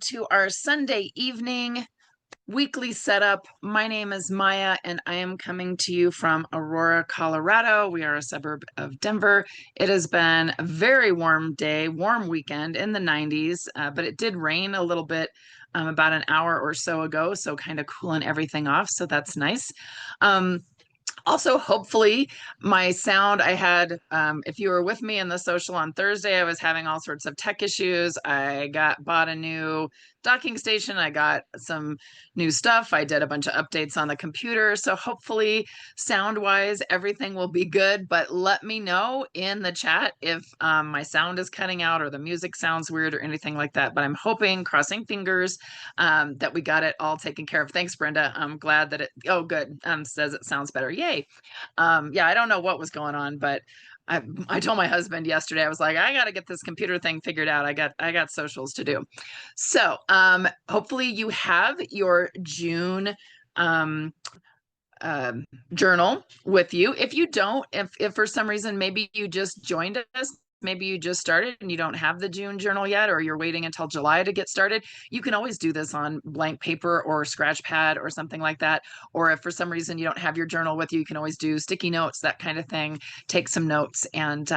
to our Sunday evening weekly setup. My name is Maya, and I am coming to you from Aurora, Colorado. We are a suburb of Denver. It has been a very warm day, warm weekend in the 90s, but it did rain a little bit about an hour or so ago, so kind of cooling everything off. So that's nice. Also, hopefully, my sound, I had, if you were with me in the social on Thursday, I was having all sorts of tech issues. I bought a new docking station. I got some new stuff. I did a bunch of updates on the computer. So hopefully, sound wise, everything will be good. But let me know in the chat if my sound is cutting out or the music sounds weird or anything like that. But I'm hoping, crossing fingers, that we got it all taken care of. Thanks, Brenda. I'm glad that oh, good. Says it sounds better. Yay. Yeah, I don't know what was going on, but I told my husband yesterday, I was like, I got to get this computer thing figured out. I got socials to do. So hopefully you have your June um, journal with you. If you don't, if for some reason maybe you just joined us, maybe you just started and you don't have the June journal yet, or you're waiting until July to get started, you can always do this on blank paper or scratch pad or something like that. Or if for some reason you don't have your journal with you, you can always do sticky notes, that kind of thing. Take some notes and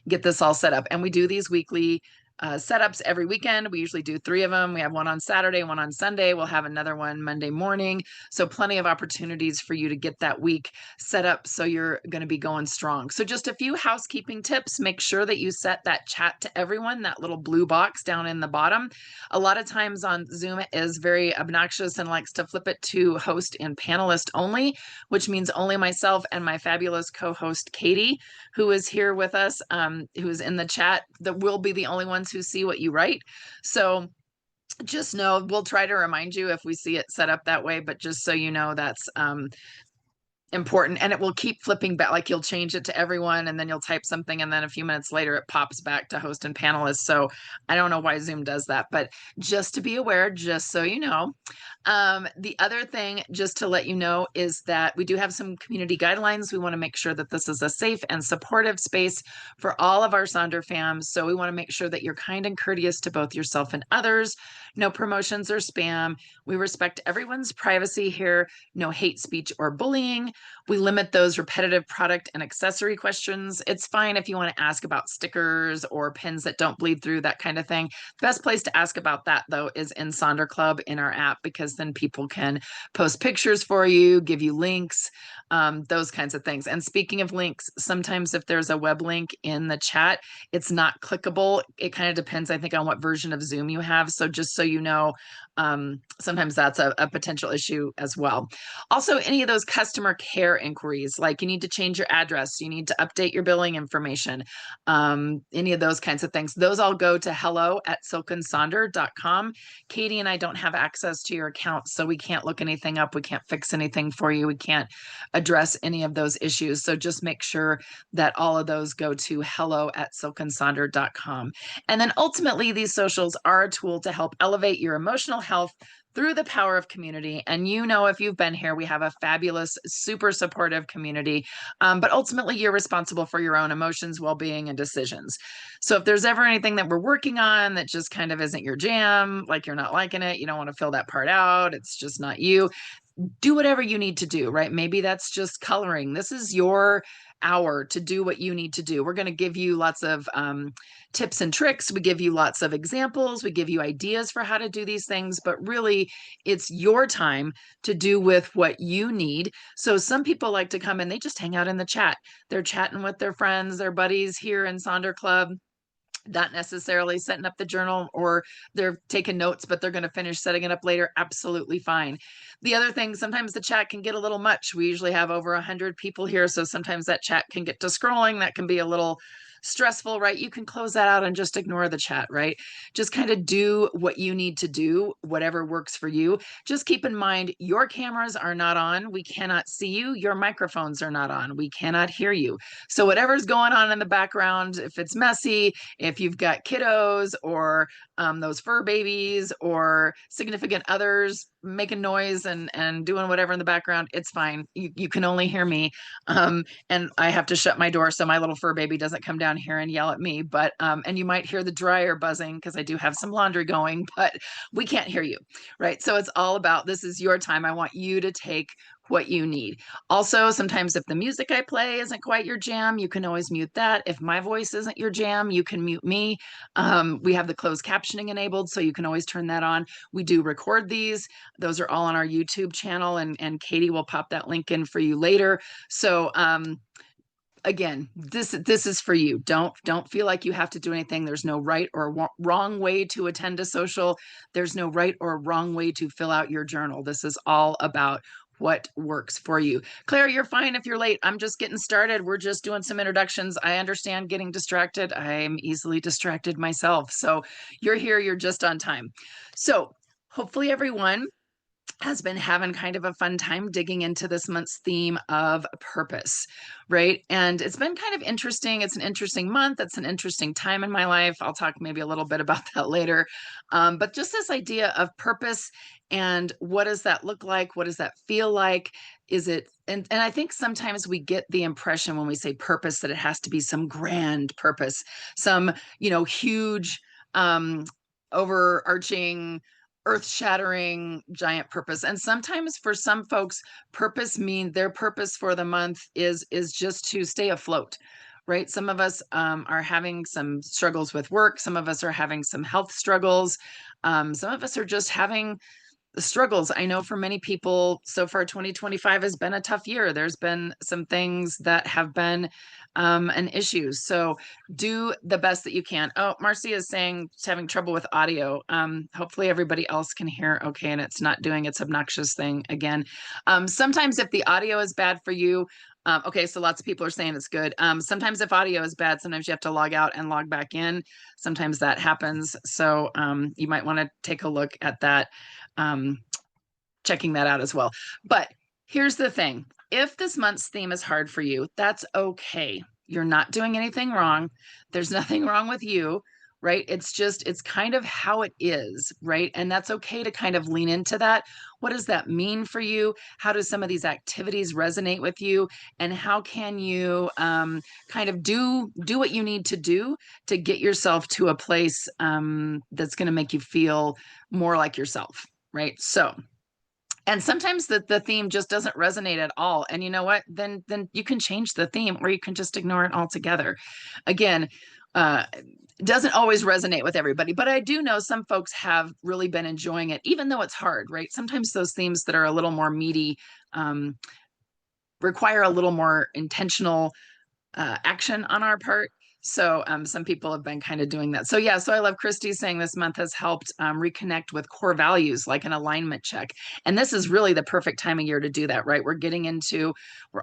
get this all set up. And we do these weekly setups every weekend. We usually do 3 of them. We have one on Saturday, one on Sunday. We'll have another one Monday morning. So plenty of opportunities for you to get that week set up so you're going to be going strong. So just a few housekeeping tips. Make sure that you set that chat to everyone, that little blue box down in the bottom. A lot of times on Zoom it is very obnoxious and likes to flip it to host and panelist only, which means only myself and my fabulous co-host Katie, who is here with us, who is in the chat, that will be the only ones who see what you write. So just know we'll try to remind you if we see it set up that way, but just so you know, that's important. And it will keep flipping back, like you'll change it to everyone and then you'll type something and then a few minutes later it pops back to host and panelists. So I don't know why Zoom does that, but just to be aware, just so you know. The other thing, just to let you know, is that we do have some community guidelines. We want to make sure that this is a safe and supportive space for all of our Sonder fams. So we want to make sure that you're kind and courteous to both yourself and others. No promotions or spam. We respect everyone's privacy here. No hate speech or bullying. We limit those repetitive product and accessory questions. It's fine if you want to ask about stickers or pins that don't bleed through, that kind of thing. Best place to ask about that, though, is in Sonder Club in our app, because then people can post pictures for you, give you links, those kinds of things. And speaking of links, sometimes if there's a web link in the chat, it's not clickable. It kind of depends, I think, on what version of Zoom you have. So just so you know, sometimes that's a potential issue as well. Also, any of those customer care inquiries, like you need to change your address, you need to update your billing information, any of those kinds of things, those all go to hello@silkandsonder.com. Katie and I don't have access to your account, so we can't look anything up. We can't fix anything for you. We can't address any of those issues. So just make sure that all of those go to hello@silkandsonder.com. And then ultimately, these socials are a tool to help elevate your emotional health through the power of community. And you know, if you've been here, we have a fabulous, super supportive community. But ultimately, you're responsible for your own emotions, well-being, and decisions. So if there's ever anything that we're working on that just kind of isn't your jam, like you're not liking it, you don't want to fill that part out, it's just not you, do whatever you need to do, right? Maybe that's just coloring. This is your hour to do what you need to do. We're going to give you lots of tips and tricks. We give you lots of examples. We give you ideas for how to do these things, but really it's your time to do with what you need. So some people like to come and they just hang out in the chat. They're chatting with their friends, their buddies here in Sonder Club, not necessarily setting up the journal, or they're taking notes, but they're going to finish setting it up later. Absolutely fine. The other thing, sometimes the chat can get a little much. We usually have over 100 people here, so sometimes that chat can get to scrolling. That can be a little stressful, right? You can close that out and just ignore the chat, right? Just kind of do what you need to do, whatever works for you. Just keep in mind, your cameras are not on. We cannot see you. Your microphones are not on. We cannot hear you. So whatever's going on in the background, if it's messy, if you've got kiddos or those fur babies or significant others making noise and doing whatever in the background, it's fine. You can only hear me. And I have to shut my door so my little fur baby doesn't come down around here and yell at me, but and you might hear the dryer buzzing because I do have some laundry going, but we can't hear you, right? So it's all about, this is your time. I want you to take what you need. Also, sometimes if the music I play isn't quite your jam, you can always mute that. If my voice isn't your jam, you can mute me. We have the closed captioning enabled, so you can always turn that on. We do record these. Those are all on our YouTube channel, and Katie will pop that link in for you later. So again, this is for you. Don't feel like you have to do anything. There's no right or wrong way to attend a social. There's no right or wrong way to fill out your journal. This is all about what works for you. Claire, you're fine if you're late. I'm just getting started. We're just doing some introductions. I understand getting distracted. I'm easily distracted myself. So you're here, you're just on time. So hopefully everyone has been having kind of a fun time digging into this month's theme of purpose, right? And it's been kind of interesting. It's an interesting month. It's an interesting time in my life. I'll talk maybe a little bit about that later. But just this idea of purpose and what does that look like? What does that feel like? Is it, and I think sometimes we get the impression when we say purpose that it has to be some grand purpose, some, huge, overarching, earth-shattering giant purpose. And sometimes for some folks, purpose mean their purpose for the month is just to stay afloat, right? Some of us are having some struggles with work. Some of us are having some health struggles. Some of us are just having the struggles. I know for many people so far, 2025 has been a tough year. There's been some things that have been an issue. So do the best that you can. Oh, Marcy is saying she's having trouble with audio. Hopefully everybody else can hear okay, and it's not doing its obnoxious thing again. Sometimes if the audio is bad for you, okay, so lots of people are saying it's good. Sometimes if audio is bad, sometimes you have to log out and log back in. Sometimes that happens. So you might want to take a look at that, checking that out as well. But here's the thing. If this month's theme is hard for you, that's okay. You're not doing anything wrong. There's nothing wrong with you, right? It's kind of how it is, right? And that's okay to kind of lean into that. What does that mean for you? How do some of these activities resonate with you? And how can you kind of do what you need to do to get yourself to a place that's going to make you feel more like yourself, right? So, and sometimes the theme just doesn't resonate at all. And you know what? Then you can change the theme, or you can just ignore it altogether. Again, it doesn't always resonate with everybody, but I do know some folks have really been enjoying it, even though it's hard, right? Sometimes those themes that are a little more meaty require a little more intentional action on our part. So some people have been kind of doing that. So yeah, so I love Christy saying this month has helped reconnect with core values, like an alignment check. And this is really the perfect time of year to do that, right? We're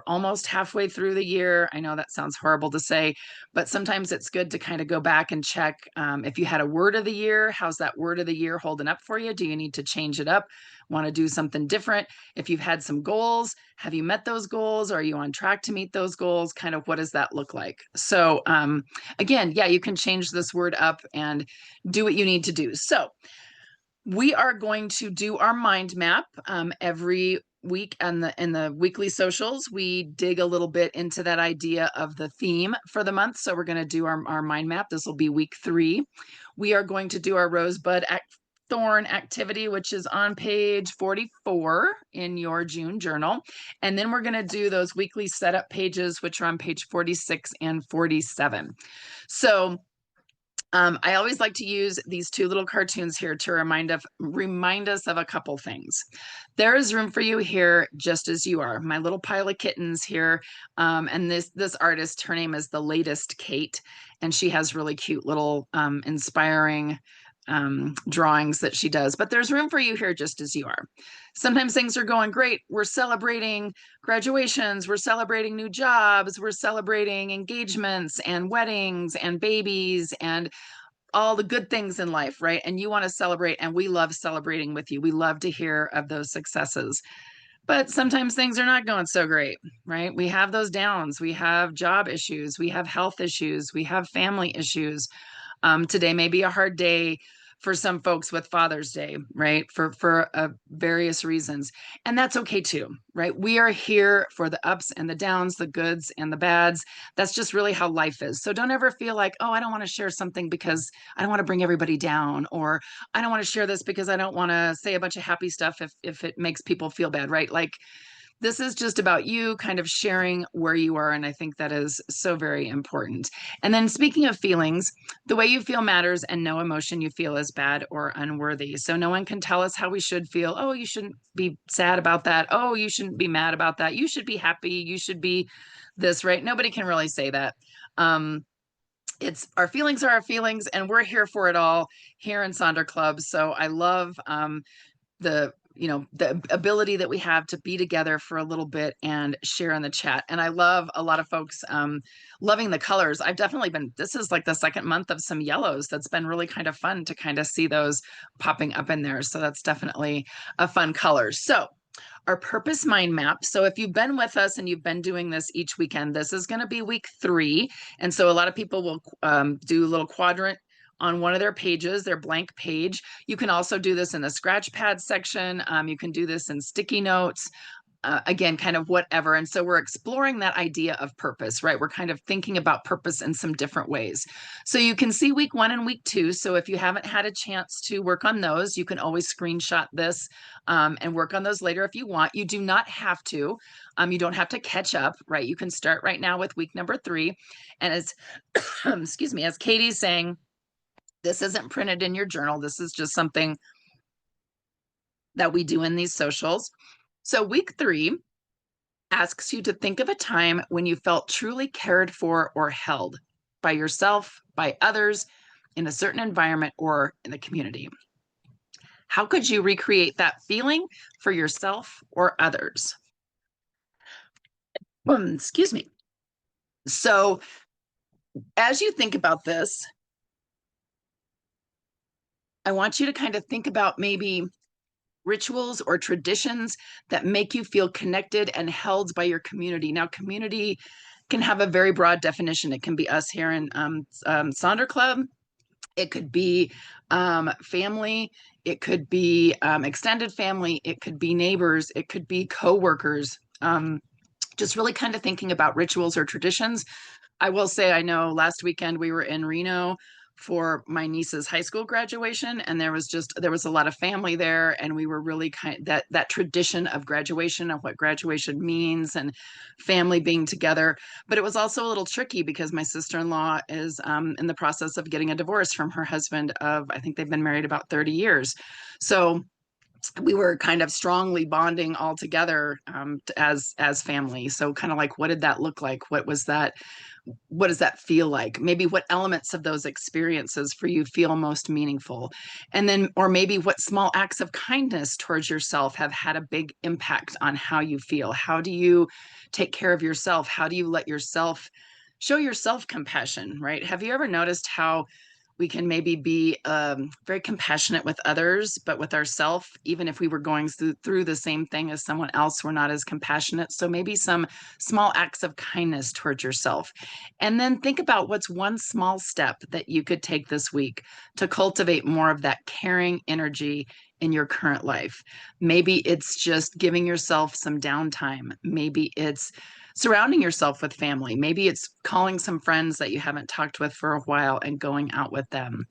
almost halfway through the year. I know that sounds horrible to say, but sometimes it's good to kind of go back and check if you had a word of the year, how's that word of the year holding up for you? Do you need to change it up? Want to do something different? If you've had some goals, have you met those goals? Are you on track to meet those goals? Kind of what does that look like? So again, yeah, you can change this word up and do what you need to do. So we are going to do our mind map every week in the weekly socials. We dig a little bit into that idea of the theme for the month. So we're going to do our mind map. This will be week 3. We are going to do our rosebud thorn activity, which is on page 44 in your June journal. And then we're going to do those weekly setup pages, which are on page 46 and 47. So I always like to use these 2 little cartoons here to remind us of a couple things. There is room for you here, just as you are. My little pile of kittens here, and this artist, her name is The Latest Kate, and she has really cute little inspiring drawings that she does. But there's room for you here, just as you are. Sometimes things are going great. We're celebrating graduations, we're celebrating new jobs, we're celebrating engagements and weddings and babies and all the good things in life, right? And you want to celebrate, and we love celebrating with you. We love to hear of those successes. But sometimes things are not going so great, right? We have those downs. We have job issues. We have health issues. We have family issues. Today may be a hard day for some folks with Father's Day, right? For various reasons. And that's okay too, right? We are here for the ups and the downs, the goods and the bads. That's just really how life is. So don't ever feel like, oh, I don't want to share something because I don't want to bring everybody down, or I don't want to share this because I don't want to say a bunch of happy stuff if it makes people feel bad, right? Like, this is just about you kind of sharing where you are. And I think that is so very important. And then speaking of feelings, the way you feel matters, and no emotion you feel is bad or unworthy. So no one can tell us how we should feel. Oh, you shouldn't be sad about that. Oh, you shouldn't be mad about that. You should be happy. You should be this, right? Nobody can really say that. It's our feelings are our feelings, and we're here for it all here in Sonder Club. So I love the ability that we have to be together for a little bit and share in the chat. And I love a lot of folks loving the colors. I've definitely been, this is like the second month of some yellows. That's been really kind of fun to kind of see those popping up in there. So that's definitely a fun color. So our purpose mind map. So if you've been with us and you've been doing this each weekend, this is going to be week 3. And so a lot of people will do a little quadrant on one of their pages, their blank page. You can also do this in the scratch pad section. You can do this in sticky notes. Again, kind of whatever. And so we're exploring that idea of purpose, right? We're kind of thinking about purpose in some different ways. So you can see week 1 and week 2. So if you haven't had a chance to work on those, you can always screenshot this and work on those later if you want. You do not have to. You don't have to catch up, right? You can start right now with week number 3. And as, excuse me, as Katie's saying, this isn't printed in your journal. This is just something that we do in these socials. So week 3 asks you to think of a time when you felt truly cared for or held by yourself, by others, in a certain environment, or in the community. How could you recreate that feeling for yourself or others? Excuse me. So as you think about this, I want you to kind of think about maybe rituals or traditions that make you feel connected and held by your community. Now, community can have a very broad definition. It can be us here in Sonder Club. It could be family. It could be extended family. It could be neighbors. It could be coworkers. Just really kind of thinking about rituals or traditions. I will say, I know last weekend we were in Reno for my niece's high school graduation, and there was a lot of family there, and we were really that tradition of graduation and what graduation means and family being together. But it was also a little tricky because my sister-in-law is in the process of getting a divorce from her husband of, I think they've been married about 30 years. So we were kind of strongly bonding all together as family. So kind of like, what did that look like? What does that feel like? Maybe what elements of those experiences for you feel most meaningful? And then, or maybe what small acts of kindness towards yourself have had a big impact on how you feel? How do you take care of yourself? How do you let yourself show yourself compassion, right? Have you ever noticed how we can maybe be very compassionate with others, but with ourselves, even if we were going through the same thing as someone else, we're not as compassionate. So maybe some small acts of kindness towards yourself. And then think about what's one small step that you could take this week to cultivate more of that caring energy in your current life. Maybe it's just giving yourself some downtime. Maybe it's surrounding yourself with family. Maybe it's calling some friends that you haven't talked with for a while and going out with them.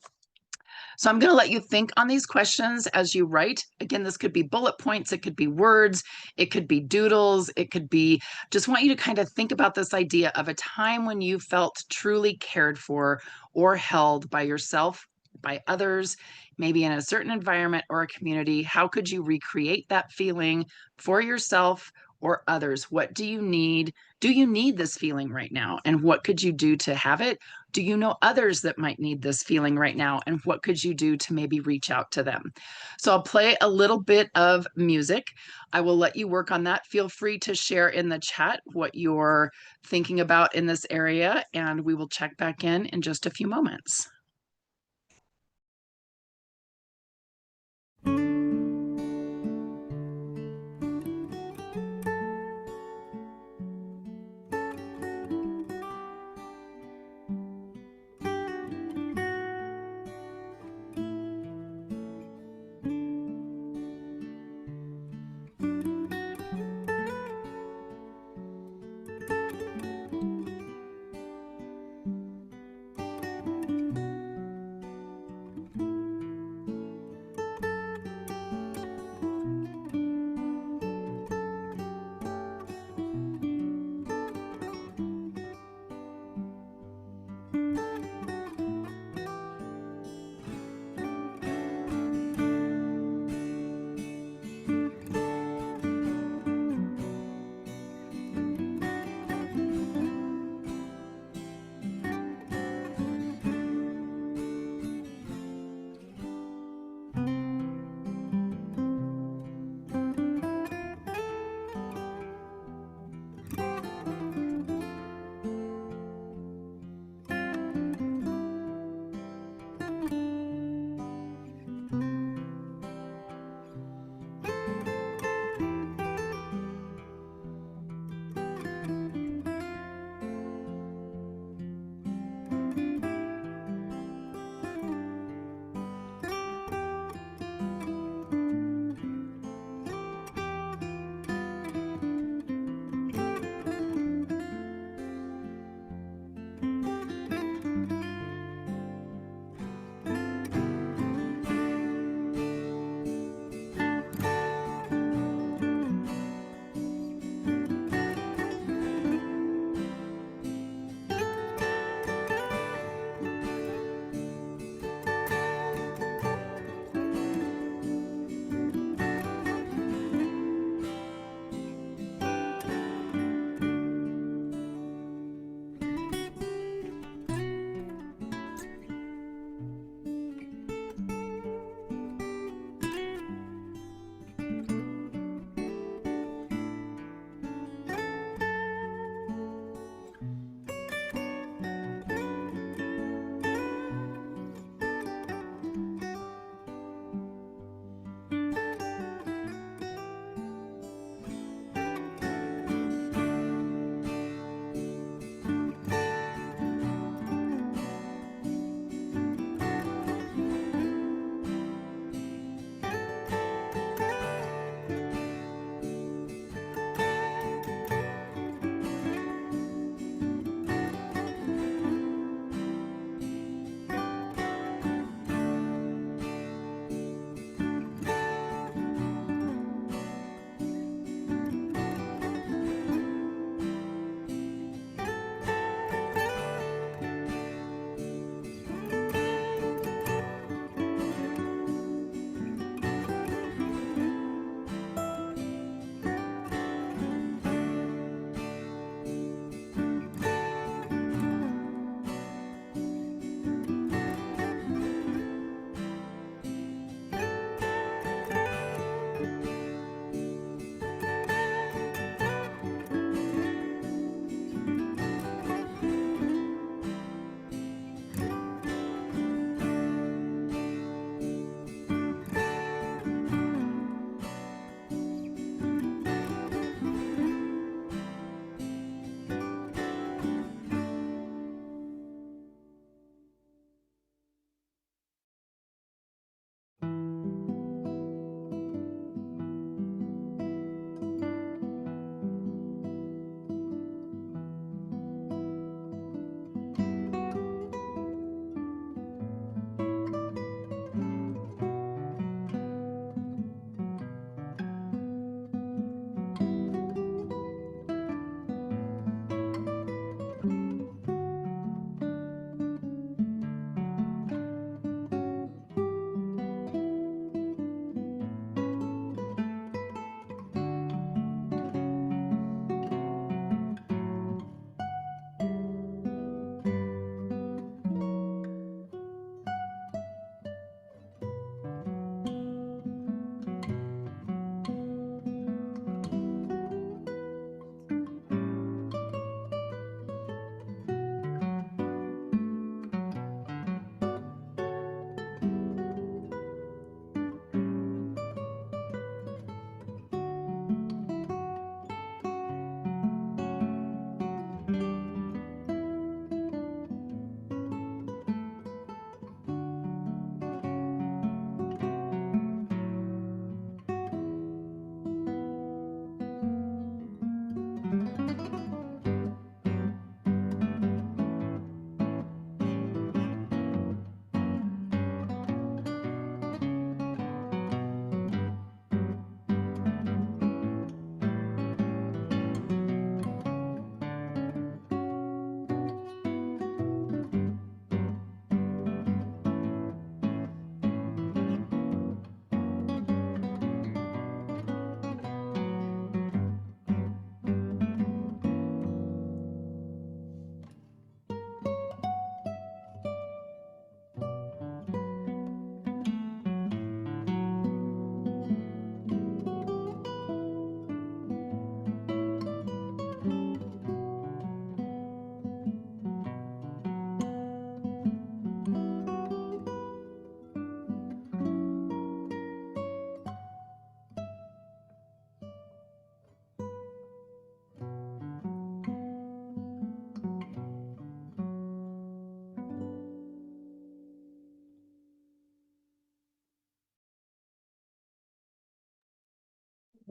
So I'm going to let you think on these questions as you write. Again, this could be bullet points, it could be words, it could be doodles, it could be, just want you to kind of think about this idea of a time when you felt truly cared for or held by yourself, by others, maybe in a certain environment or a community. How could you recreate that feeling for yourself or others? What do you need? Do you need this feeling right now? And what could you do to have it? Do you know others that might need this feeling right now? And what could you do to maybe reach out to them? So I'll play a little bit of music. I will let you work on that. Feel free to share in the chat what you're thinking about in this area, and we will check back in just a few moments.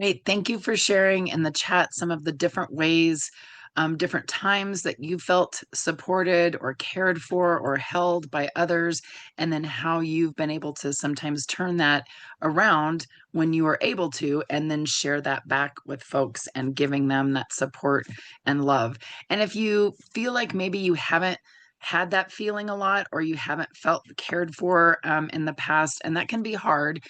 Great. Thank you for sharing in the chat some of the different ways, different times that you felt supported or cared for or held by others, and then how you've been able to sometimes turn that around when you are able to, and then share that back with folks and giving them that support and love. And if you feel like maybe you haven't had that feeling a lot, or you haven't felt cared for in the past, and that can be hard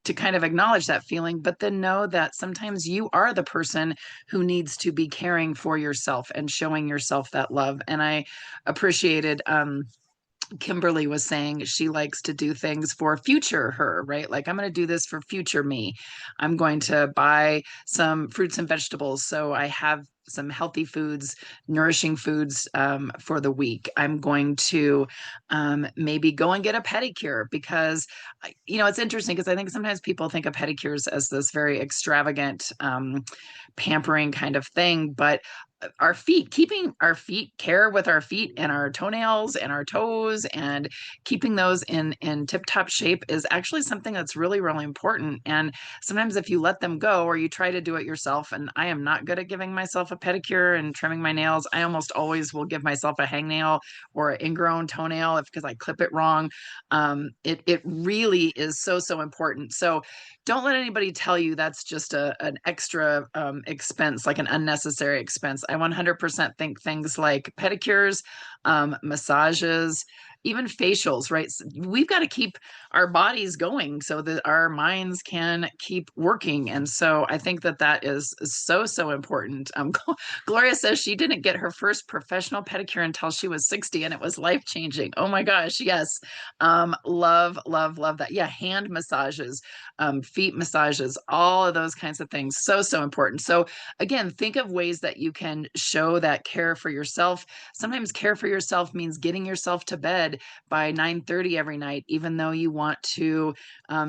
to kind of acknowledge that feeling, but then know that sometimes you are the person who needs to be caring for yourself and showing yourself that love. And I appreciated Kimberly was saying she likes to do things for future her, right? Like, I'm going to do this for future me. I'm going to buy some fruits and vegetables so I have some healthy foods, nourishing foods for the week. I'm going to maybe go and get a pedicure because, it's interesting because I think sometimes people think of pedicures as this very extravagant, pampering kind of thing, but our feet, keeping our feet, care with our feet and our toenails and our toes, and keeping those in tip top shape is actually something that's really, really important. And sometimes if you let them go or you try to do it yourself, and I am not good at giving myself a pedicure and trimming my nails, I almost always will give myself a hangnail or an ingrown toenail because I clip it wrong. It really is so, so important. So don't let anybody tell you that's just an extra expense, like an unnecessary expense. I 100% think things like pedicures, massages, even facials, right? So we've got to keep our bodies going so that our minds can keep working. And so I think that that is so, so important. Gloria says she didn't get her first professional pedicure until she was 60 and it was life changing. Oh my gosh, yes. Love, love, love that. Yeah, hand massages, feet massages, all of those kinds of things. So, so important. So again, think of ways that you can show that care for yourself. Sometimes care for yourself means getting yourself to bed by 9:30 every night, even though you want to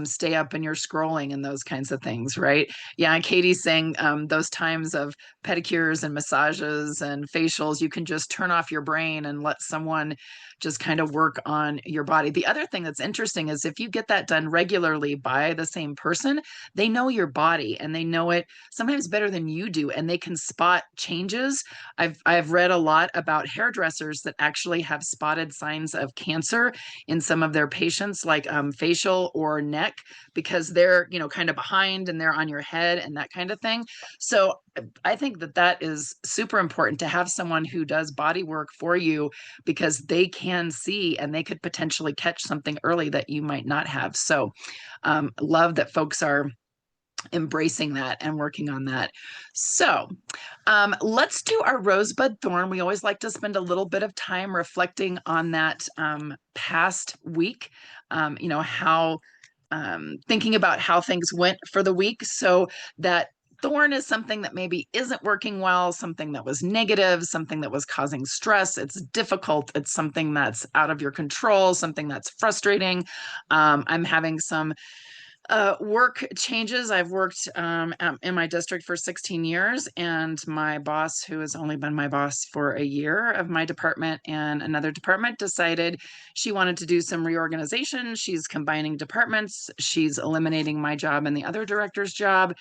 stay up and you're scrolling and those kinds of things, right? Yeah, and Katie's saying those times of pedicures and massages and facials, you can just turn off your brain and let someone just kind of work on your body. The other thing that's interesting is if you get that done regularly by the same person, they know your body and they know it sometimes better than you do, and they can spot changes. I've read a lot about hairdressers that actually have spotted signs of cancer in some of their patients, like facial or neck, because they're kind of behind and they're on your head and that kind of thing. So I think that that is super important to have someone who does body work for you, because they can see and they could potentially catch something early that you might not have. So love that folks are embracing that and working on that. So let's do our rosebud thorn. We always like to spend a little bit of time reflecting on that past week, how thinking about how things went for the week. So that thorn is something that maybe isn't working well, something that was negative, something that was causing stress. It's difficult. It's something that's out of your control, something that's frustrating. I'm having some work changes. I've worked in my district for 16 years, and my boss, who has only been my boss for a year of my department and another department, decided she wanted to do some reorganization. She's combining departments. She's eliminating my job and the other director's job.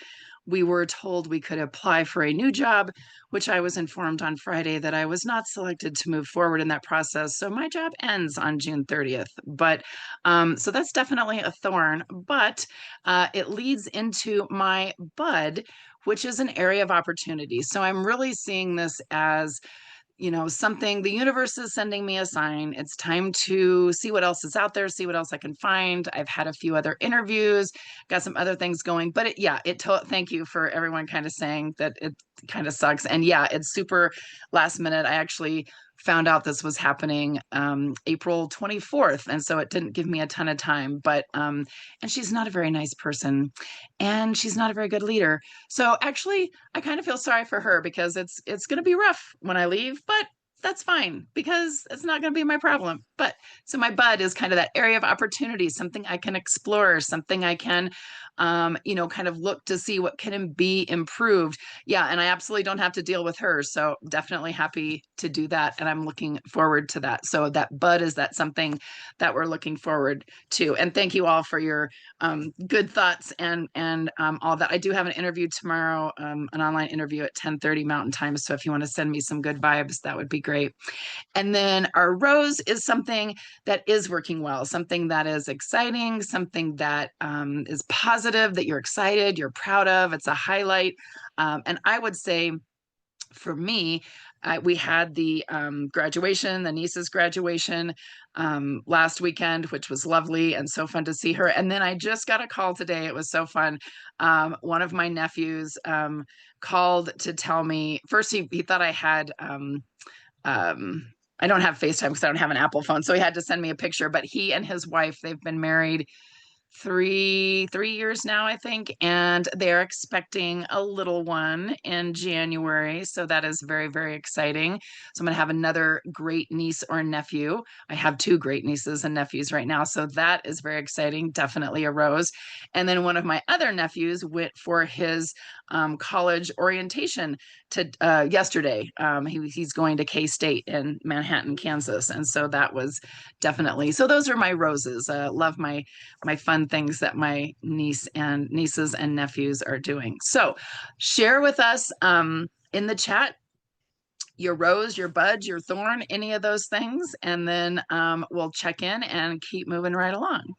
We were told we could apply for a new job, which I was informed on Friday that I was not selected to move forward in that process. So my job ends on June 30th. But so that's definitely a thorn, but it leads into my bud, which is an area of opportunity. So I'm really seeing this as something the universe is sending me a sign. It's time to see what else is out there, see what else I can find. I've had a few other interviews, got some other things going, but thank you for everyone kind of saying that it kind of sucks. And yeah, it's super last minute. I actually found out this was happening April 24th. And so it didn't give me a ton of time, but, and she's not a very nice person and she's not a very good leader. So actually, I kind of feel sorry for her because it's going to be rough when I leave, but that's fine because it's not going to be my problem. But so my bud is kind of that area of opportunity, something I can explore, something I can, kind of look to see what can be improved. Yeah. And I absolutely don't have to deal with her. So definitely happy to do that. And I'm looking forward to that. So that bud is that something that we're looking forward to. And thank you all for your good thoughts and all that. I do have an interview tomorrow, an online interview at 10:30 Mountain Time. So if you want to send me some good vibes, that would be great. And then our rose is something that is working well, something that is exciting, something that is positive, that you're excited, you're proud of. It's a highlight. And I would say for me, we had the graduation, the niece's graduation last weekend, which was lovely and so fun to see her. And then I just got a call today. It was so fun. One of my nephews called to tell me, first he thought I had, I don't have FaceTime because I don't have an Apple phone. So he had to send me a picture, but he and his wife, they've been married three years now, I think, and they're expecting a little one in January. So that is very, very exciting. So I'm going to have another great niece or nephew. I have two great nieces and nephews right now. So that is very exciting. Definitely a rose. And then one of my other nephews went for his college orientation to yesterday. He's going to K-State in Manhattan, Kansas. And so that was definitely, so those are my roses. Love my fun things that my nieces and nephews are doing. So share with us in the chat your rose, your bud, your thorn, any of those things, and then we'll check in and keep moving right along.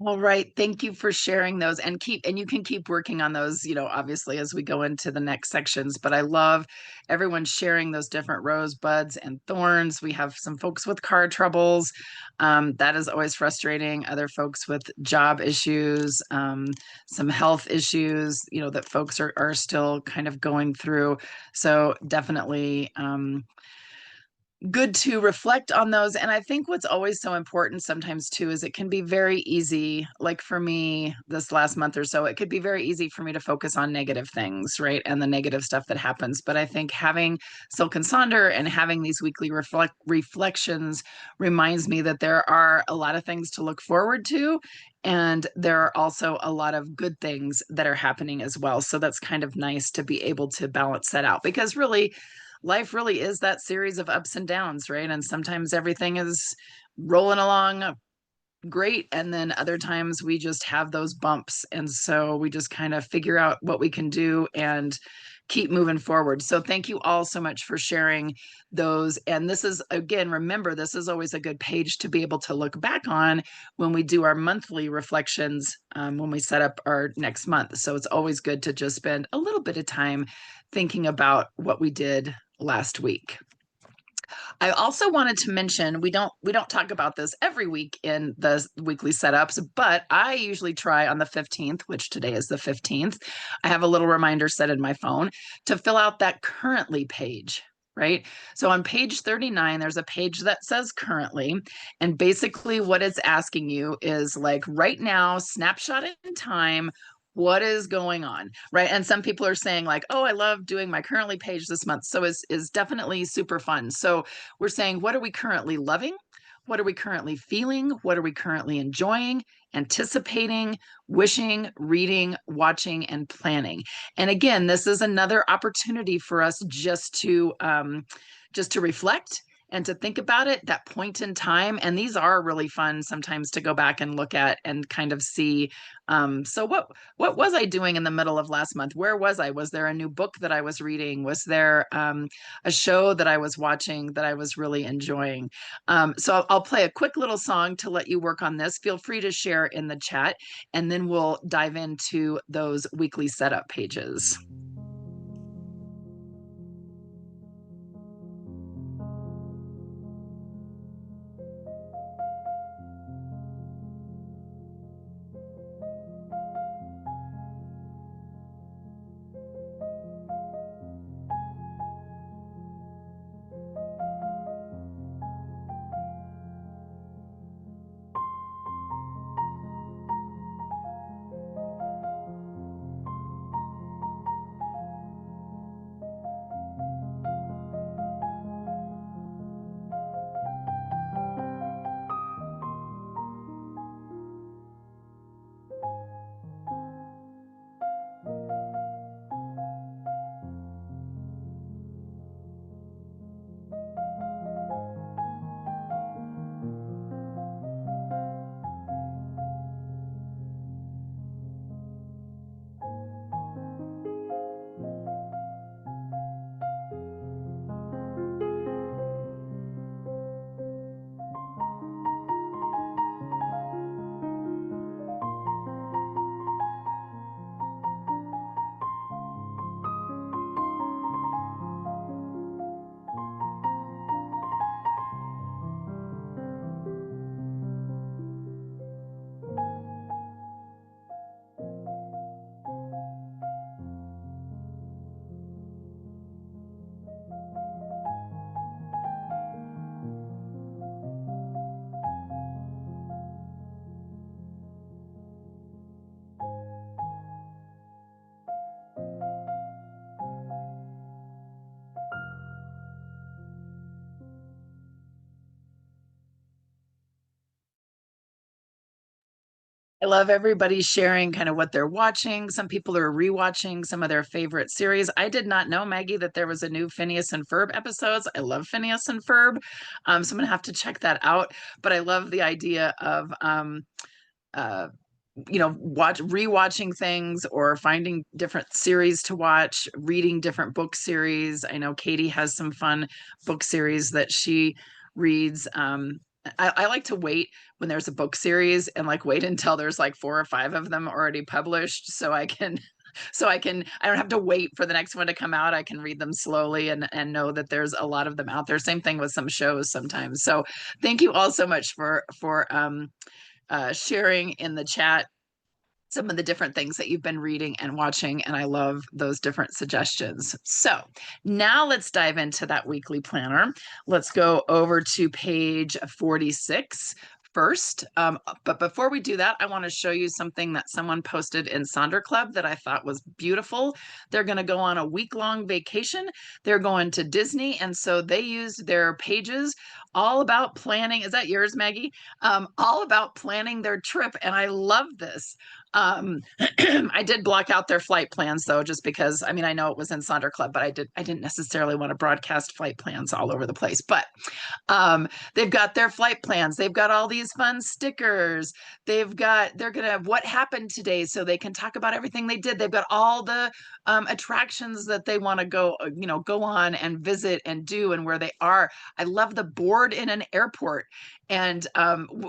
All right. Thank you for sharing those and you can keep working on those, obviously as we go into the next sections. But I love everyone sharing those different rose buds and thorns. We have some folks with car troubles. That is always frustrating. Other folks with job issues, some health issues, that folks are still kind of going through. So definitely good to reflect on those. And I think what's always so important sometimes too is it can be very easy, like for me this last month or so, it could be very easy for me to focus on negative things, right? And the negative stuff that happens. But I think having Silk and Sonder and having these weekly reflections reminds me that there are a lot of things to look forward to. And there are also a lot of good things that are happening as well. So that's kind of nice to be able to balance that out because really, life really is that series of ups and downs, right? And sometimes everything is rolling along great. And then other times we just have those bumps. And so we just kind of figure out what we can do and keep moving forward. So thank you all so much for sharing those. And this is, again, remember, this is always a good page to be able to look back on when we do our monthly reflections, when we set up our next month. So it's always good to just spend a little bit of time thinking about what we did last week. I also wanted to mention we don't talk about this every week in the weekly setups, but I usually try on the 15th, which today is the 15th. I have a little reminder set in my phone to fill out that currently page. Right. So on page 39, there's a page that says currently. And basically, what it's asking you is like right now, snapshot in time, what is going on, right? And some people are saying like, oh, I love doing my currently page this month. So is definitely super fun. So we're saying, what are we currently loving? What are we currently feeling? What are we currently enjoying, anticipating, wishing, reading, watching, and planning? And again, this is another opportunity for us just to reflect and to think about it, that point in time. And these are really fun sometimes to go back and look at and kind of see. So what was I doing in the middle of last month? Where was I? Was there a new book that I was reading? Was there a show that I was watching that I was really enjoying? So I'll play a quick little song to let you work on this. Feel free to share in the chat, and then we'll dive into those weekly setup pages. I love everybody sharing kind of what they're watching. Some people are rewatching some of their favorite series. I did not know, Maggie, that there was a new Phineas and Ferb episodes. I love Phineas and Ferb. So I'm gonna have to check that out. But I love the idea of uh, rewatching things or finding different series to watch, reading different book series. I know Katie has some fun book series that she reads. I like to wait when there's a book series and like wait until there's like 4 or 5 of them already published so I don't have to wait for the next one to come out. I can read them slowly and know that there's a lot of them out there. Same thing with some shows sometimes. So thank you all so much for sharing in the chat some of the different things that you've been reading and watching, and I love those different suggestions. So now let's dive into that weekly planner. Let's go over to page 46 first. But before we do that, I want to show you something that someone posted in Sonder Club that I thought was beautiful. They're going to go on a week-long vacation. They're going to Disney, and so they used their pages all about planning. Is that yours, Maggie? All about planning their trip, and I love this. I did block out their flight plans though, just because I mean I know it was in Sonder Club, but I didn't necessarily want to broadcast flight plans all over the place. But they've got their flight plans. They've got all these fun stickers. They're gonna have what happened today, so they can talk about everything they did. They've got all the attractions that they want to go, go on and visit and do, and where they are. I love the board in an airport. And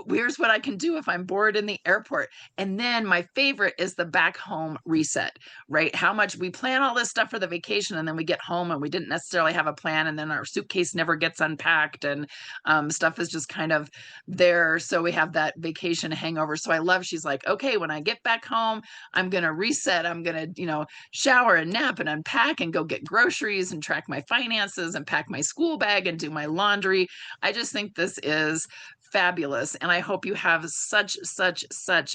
here's what I can do if I'm bored in the airport. And then my favorite is the back home reset, right? How much we plan all this stuff for the vacation, and then we get home and we didn't necessarily have a plan, and then our suitcase never gets unpacked, and stuff is just kind of there. So we have that vacation hangover. So I love, she's like, okay, when I get back home, I'm going to reset. I'm going to, shower and nap and unpack and go get groceries and track my finances and pack my school bag and do my laundry. I just think this is fabulous, and I hope you have such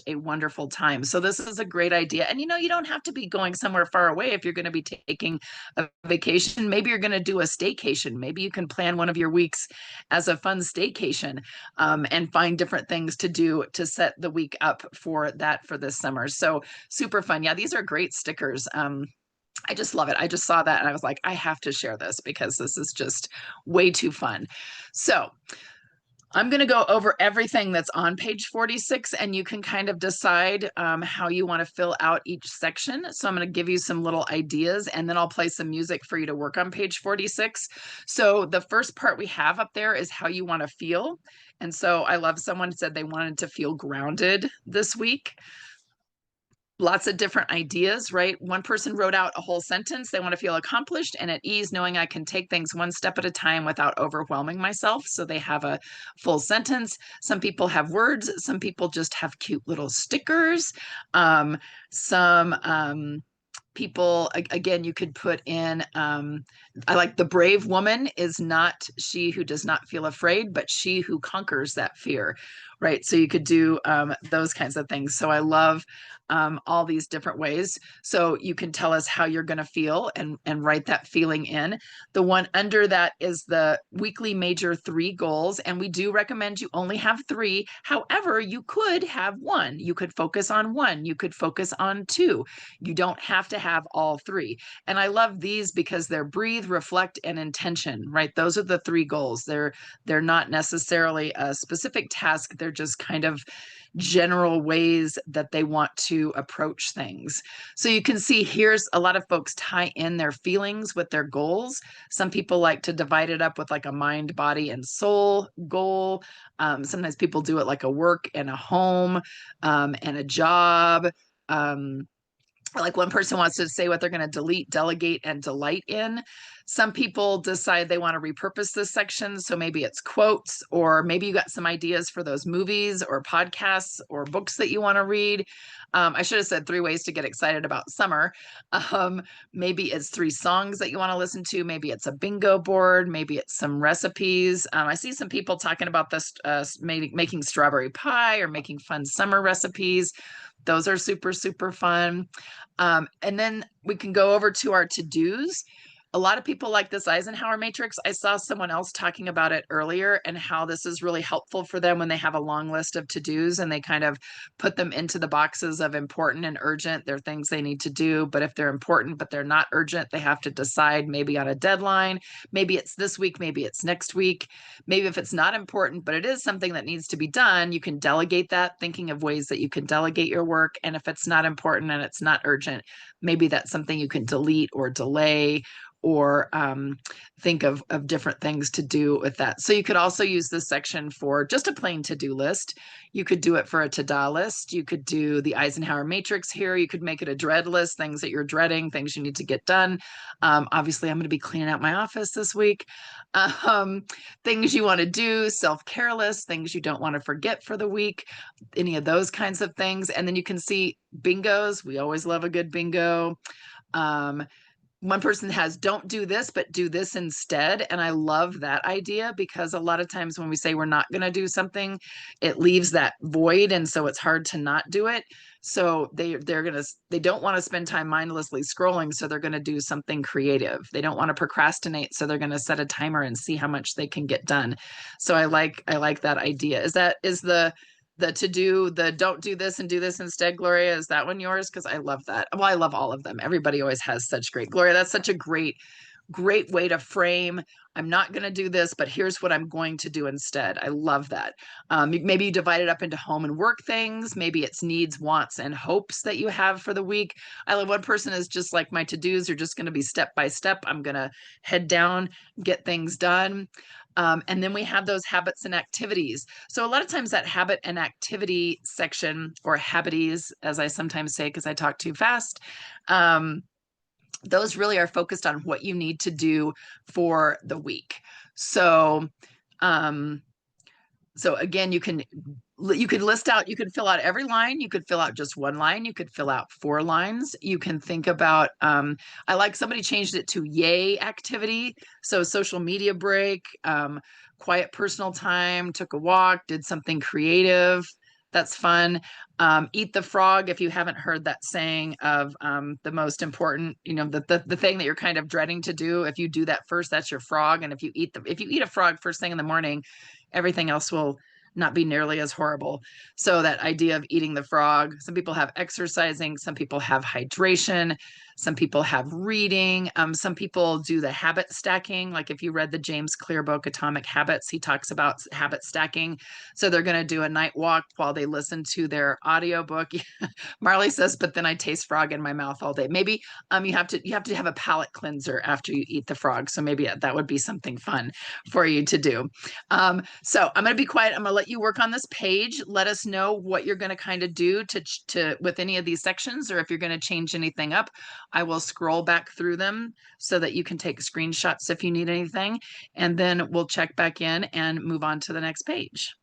a wonderful time. So this is a great idea. And you don't have to be going somewhere far away if you're going to be taking a vacation. Maybe you're going to do a staycation. Maybe you can plan one of your weeks as a fun staycation, and find different things to do to set the week up for that for this summer. So super fun. Yeah, these are great stickers. I just love it. I just saw that and I was like, I have to share this because this is just way too fun. So I'm going to go over everything that's on page 46, and you can kind of decide how you want to fill out each section. So I'm going to give you some little ideas, and then I'll play some music for you to work on page 46. So the first part we have up there is how you want to feel. And so I love, someone said they wanted to feel grounded this week. Lots of different ideas, right? One person wrote out a whole sentence. They want to feel accomplished and at ease, knowing I can take things one step at a time without overwhelming myself. So they have a full sentence. Some people have words. Some people just have cute little stickers. Some people, again, you could put in, I like, the brave woman is not she who does not feel afraid, but she who conquers that fear, right? So you could do those kinds of things. So I love all these different ways. So you can tell us how you're going to feel, and write that feeling in. The one under that is the weekly major 3 goals. And we do recommend you only have 3. However, you could have 1. You could focus on 1. You could focus on 2. You don't have to have all 3. And I love these because they're breathe, reflect, and intention, right? Those are the 3 goals. They're not necessarily a specific task. They're just kind of general ways that they want to approach things. So you can see here's a lot of folks tie in their feelings with their goals. Some people like to divide it up with like a mind, body, and soul goal. Sometimes people do it like a work and a home, and a job. Like one person wants to say what they're going to delete, delegate, and delight in. Some people decide they want to repurpose this section. So maybe it's quotes, or maybe you got some ideas for those movies or podcasts or books that you want to read. I should have said 3 ways to get excited about summer. Maybe it's 3 songs that you want to listen to. Maybe it's a bingo board. Maybe it's some recipes. I see some people talking about this, maybe making strawberry pie or making fun summer recipes. Those are super fun. And then we can go over to our to-dos. A lot of people like this Eisenhower matrix. I saw someone else talking about it earlier, and how this is really helpful for them when they have a long list of to-dos and they kind of put them into the boxes of important and urgent. They're things they need to do, but if they're important but they're not urgent, they have to decide maybe on a deadline. Maybe it's this week, maybe it's next week. Maybe if it's not important but it is something that needs to be done, you can delegate that, thinking of ways that you can delegate your work. And if it's not important and it's not urgent, maybe that's something you can delete or delay, or think of different things to do with that. So you could also use this section for just a plain to-do list. You could do it for a to-do list. You could do the Eisenhower matrix here. You could make it a dread list, things that you're dreading, things you need to get done. Obviously, I'm going to be cleaning out my office this week. Things you want to do, self-care list, things you don't want to forget for the week, any of those kinds of things. And then you can see bingos. We always love a good bingo. One person has don't do this, but do this instead. And I love that idea, because a lot of times when we say we're not going to do something, it leaves that void. And so it's hard to not do it. So they don't want to spend time mindlessly scrolling. So they're going to do something creative. They don't want to procrastinate. So they're going to set a timer and see how much they can get done. So I like that idea. Is the the to do, the don't do this and do this instead, Gloria, is that one yours? Because I love that. Well, I love all of them. Everybody always has such great, Gloria, that's such a great way to frame. I'm not going to do this, but here's what I'm going to do instead. I love that. Maybe you divide it up into home and work things. Maybe it's needs, wants, and hopes that you have for the week. I love one person is just like, my to-dos are just going to be step by step. I'm going to head down, get things done. And then we have those habits and activities. So a lot of times that habit and activity section, or habities, as I sometimes say, because I talk too fast, those really are focused on what you need to do for the week. So, so again, you could list out, you could fill out every line, you could fill out just one line, you could fill out 4 lines. You can think about, I like, somebody changed it to yay activity. So social media break, quiet personal time, took a walk, did something creative. That's fun. Eat the frog, if you haven't heard that saying of the most important, the thing that you're kind of dreading to do. If you do that first, that's your frog. And if you eat a frog first thing in the morning, everything else will not be nearly as horrible. So that idea of eating the frog, some people have exercising, some people have hydration, some people have reading, some people do the habit stacking. Like if you read the James Clear book, Atomic Habits, he talks about habit stacking. So they're going to do a night walk while they listen to their audiobook. Marley says, but then I taste frog in my mouth all day. Maybe you have to have a palate cleanser after you eat the frog. So maybe that would be something fun for you to do. So I'm going to be quiet. I'm going to let you work on this page. Let us know what you're going to kind of do to with any of these sections, or if you're going to change anything up. I will scroll back through them so that you can take screenshots if you need anything, and then we'll check back in and move on to the next page.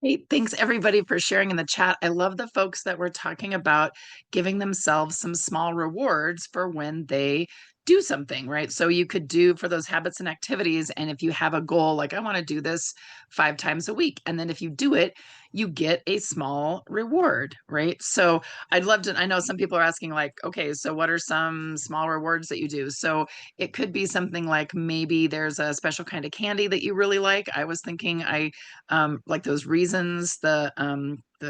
Hey, thanks everybody for sharing in the chat. I love the folks that were talking about giving themselves some small rewards for when they do something, right? So you could do for those habits and activities. And if you have a goal, like I want to do this 5 times a week, and then if you do it, you get a small reward, right? So I'd love to. I know some people are asking, like, okay, so what are some small rewards that you do? So it could be something like maybe there's a special kind of candy that you really like. I was thinking like those Reasons, the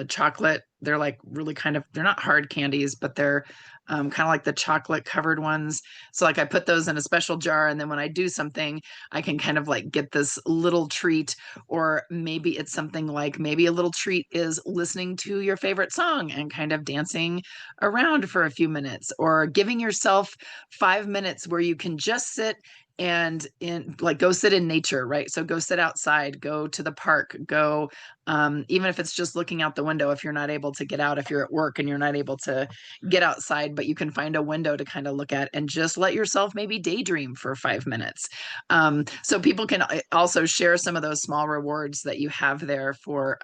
chocolate. They're like really kind of, they're not hard candies, but they're kind of like the chocolate covered ones. So like I put those in a special jar, and then when I do something, I can kind of like get this little treat. Or maybe it's something like, maybe a little treat is listening to your favorite song and kind of dancing around for a few minutes, or giving yourself 5 minutes where you can just sit and in like go sit in nature, right? So go sit outside, go to the park, go even if it's just looking out the window, if you're not able to get out, if you're at work and you're not able to get outside, but you can find a window to kind of look at and just let yourself maybe daydream for 5 minutes. So people can also share some of those small rewards that you have there for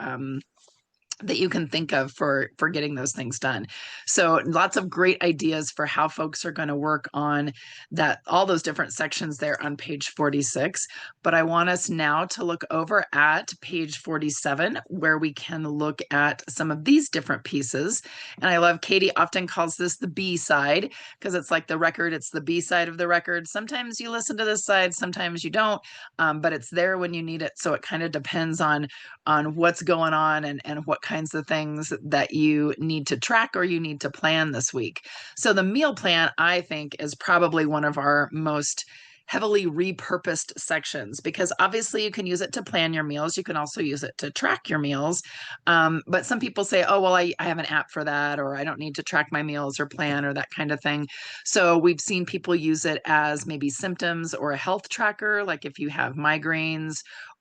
that you can think of for getting those things done. So lots of great ideas for how folks are going to work on that, all those different sections there on page 46. But I want us now to look over at page 47, where we can look at some of these different pieces. And I love, Katie often calls this the B side, because it's like the record, it's the B side of the record. Sometimes you listen to this side, sometimes you don't, but it's there when you need it. So it kind of depends on what's going on, and what kinds of things that you need to track or you need to plan this week. So the meal plan, I think, is probably one of our most heavily repurposed sections, because obviously you can use it to plan your meals. You can also use it to track your meals. But some people say, oh, well, I have an app for that, or I don't need to track my meals or plan or that kind of thing. So we've seen people use it as maybe symptoms or a health tracker, like if you have migraines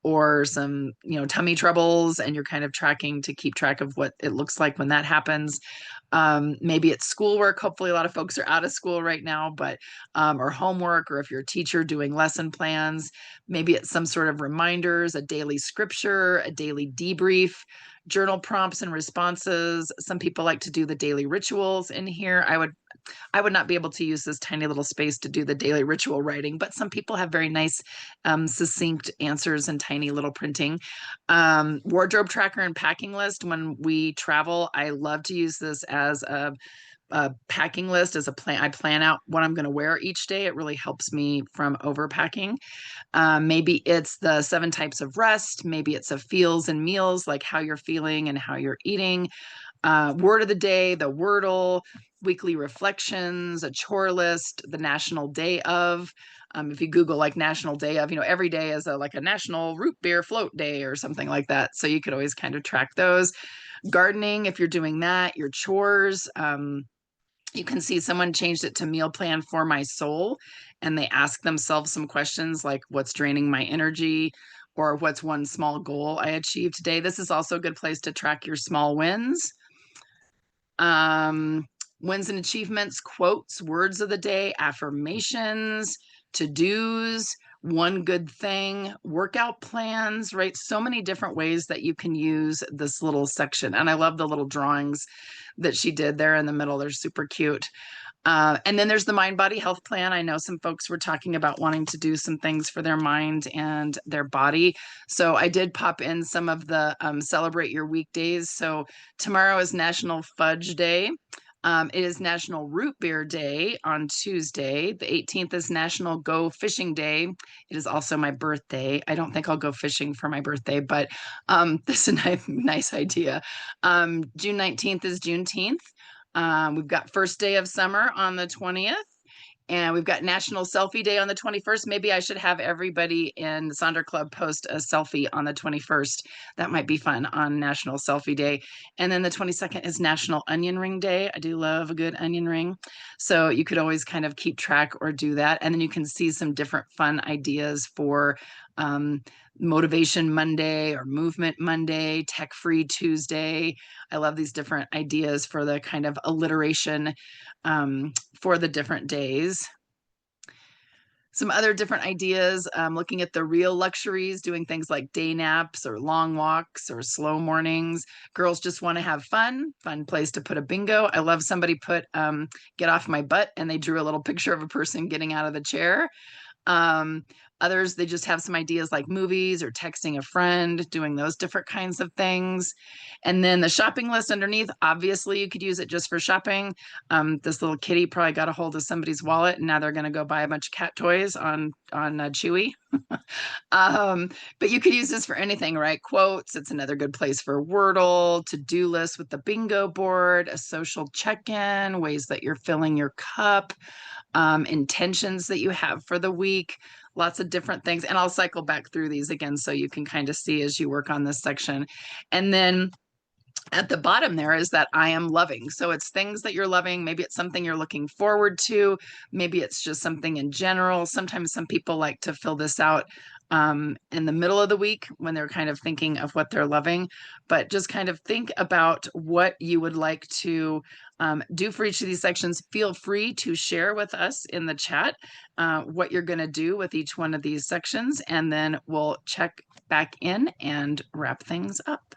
or some, tummy troubles, and you're kind of tracking to keep track of what it looks like when that happens. Maybe it's schoolwork. Hopefully a lot of folks are out of school right now, but or homework, or if you're a teacher doing lesson plans, maybe it's some sort of reminders, a daily scripture, a daily debrief, journal prompts and responses. Some people like to do the daily rituals in here. I would not be able to use this tiny little space to do the daily ritual writing, but some people have very nice, succinct answers and tiny little printing. Wardrobe tracker and packing list. When we travel, I love to use this as a packing list, as a plan. I plan out what I'm going to wear each day. It really helps me from overpacking. Maybe it's the 7 types of rest. Maybe it's a feels and meals, like how you're feeling and how you're eating. Word of the day, the Wordle, weekly reflections, a chore list, the national day of. If you Google like national day of, every day is like a national root beer float day or something like that. So you could always kind of track those. Gardening, if you're doing that, your chores. You can see someone changed it to meal plan for my soul, and they ask themselves some questions like, what's draining my energy? Or what's one small goal I achieved today? This is also a good place to track your small wins. um, Wins and achievements, quotes, words of the day, affirmations, to-dos, one good thing, workout plans, right? So many different ways that you can use this little section. And I love the little drawings that she did there in the middle. They're super cute. And then there's the mind body health plan. I know some folks were talking about wanting to do some things for their mind and their body. So I did pop in some of the celebrate your weekdays. So tomorrow is National Fudge Day. It is National Root Beer Day on Tuesday. The 18th is National Go Fishing Day. It is also my birthday. I don't think I'll go fishing for my birthday, but this is a nice idea. June 19th is Juneteenth. We've got first day of summer on the 20th. And we've got National Selfie Day on the 21st. Maybe I should have everybody in the Sonder Club post a selfie on the 21st. That might be fun on National Selfie Day. And then the 22nd is National Onion Ring Day. I do love a good onion ring. So you could always kind of keep track or do that. And then you can see some different fun ideas for Motivation Monday or Movement Monday, Tech Free Tuesday. I love these different ideas for the kind of alliteration for the different days. Some other different ideas, looking at the real luxuries, doing things like day naps or long walks or slow mornings. Girls just want to have fun place to put a bingo. I love somebody put get off my butt, and they drew a little picture of a person getting out of the chair. Um, Others, they just have some ideas like movies or texting a friend, doing those different kinds of things. And then the shopping list underneath, obviously, you could use it just for shopping. This little kitty probably got a hold of somebody's wallet, and now they're going to go buy a bunch of cat toys on Chewy. But you could use this for anything, right? Quotes. It's another good place for Wordle, to-do list with the bingo board, a social check-in, ways that you're filling your cup, intentions that you have for the week, lots of different things. And I'll cycle back through these again so you can kind of see as you work on this section. And then at the bottom there is that I am loving. So it's things that you're loving. Maybe it's something you're looking forward to. Maybe it's just something in general. Sometimes some people like to fill this out in the middle of the week when they're kind of thinking of what they're loving. But just kind of think about what you would like to do for each of these sections. Feel free to share with us in the chat what you're going to do with each one of these sections, and then we'll check back in and wrap things up.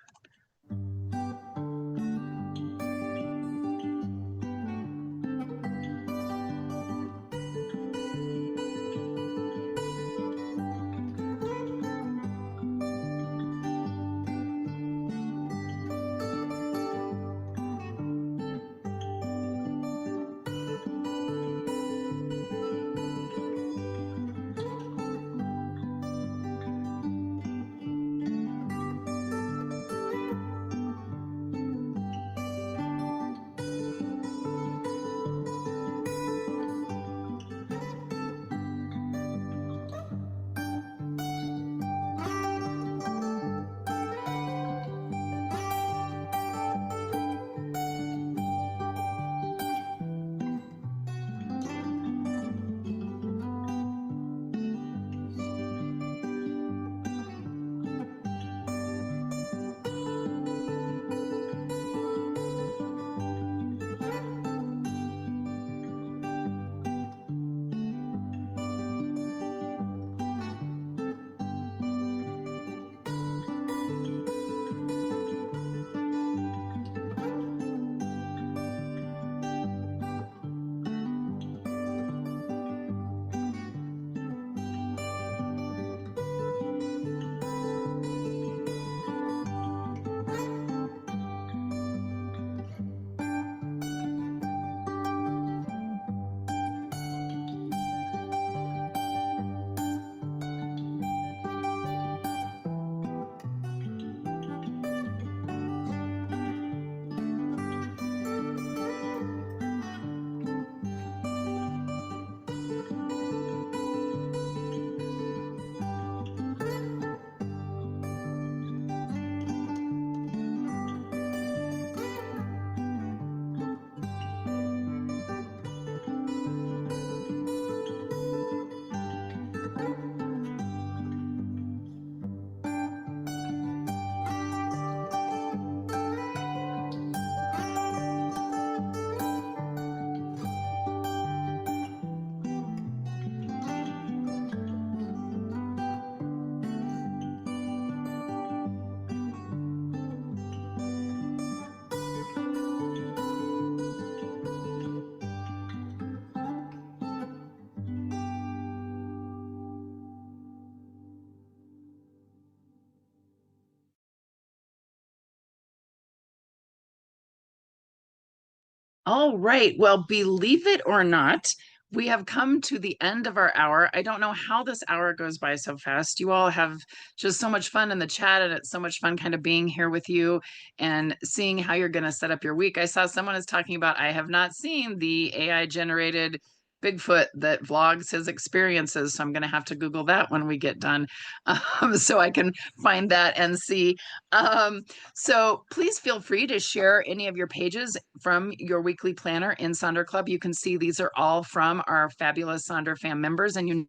All right. Well, believe it or not, we have come to the end of our hour. I don't know how this hour goes by so fast. You all have just so much fun in the chat, and it's so much fun kind of being here with you and seeing how you're going to set up your week. I saw someone is talking about, I have not seen the AI generated Bigfoot that vlogs his experiences. So I'm going to have to Google that when we get done so I can find that and see. So please feel free to share any of your pages from your weekly planner in Sonder Club. You can see these are all from our fabulous Sonder fam members, and you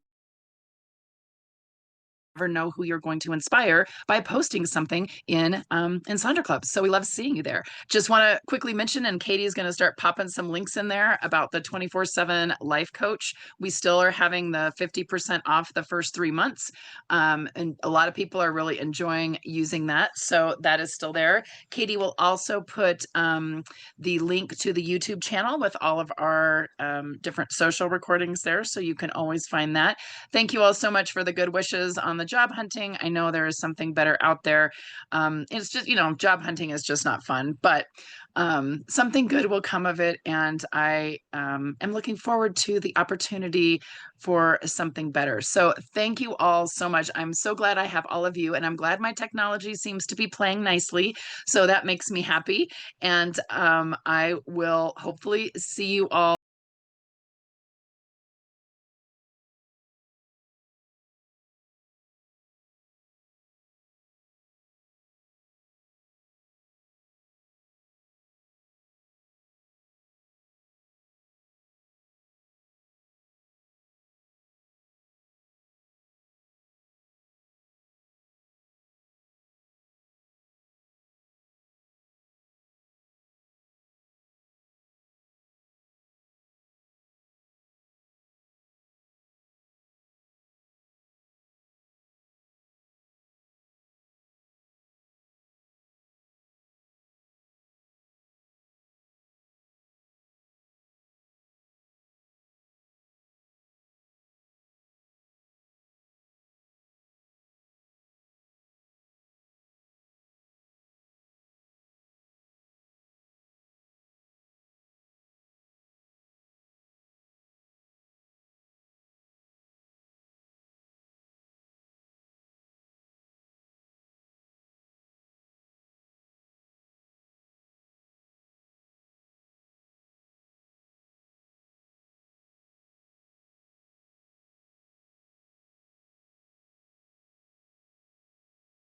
know who you're going to inspire by posting something in Sonder Club. So we love seeing you there. Just want to quickly mention, and Katie is going to start popping some links in there about the 24/7 life coach. We still are having the 50% off the first 3 months. And a lot of people are really enjoying using that. So that is still there. Katie will also put the link to the YouTube channel with all of our different social recordings there. So you can always find that. Thank you all so much for the good wishes on the job hunting. I know there is something better out there. It's just, job hunting is just not fun, but something good will come of it. And I am looking forward to the opportunity for something better. So thank you all so much. I'm so glad I have all of you, and I'm glad my technology seems to be playing nicely. So that makes me happy. And I will hopefully see you all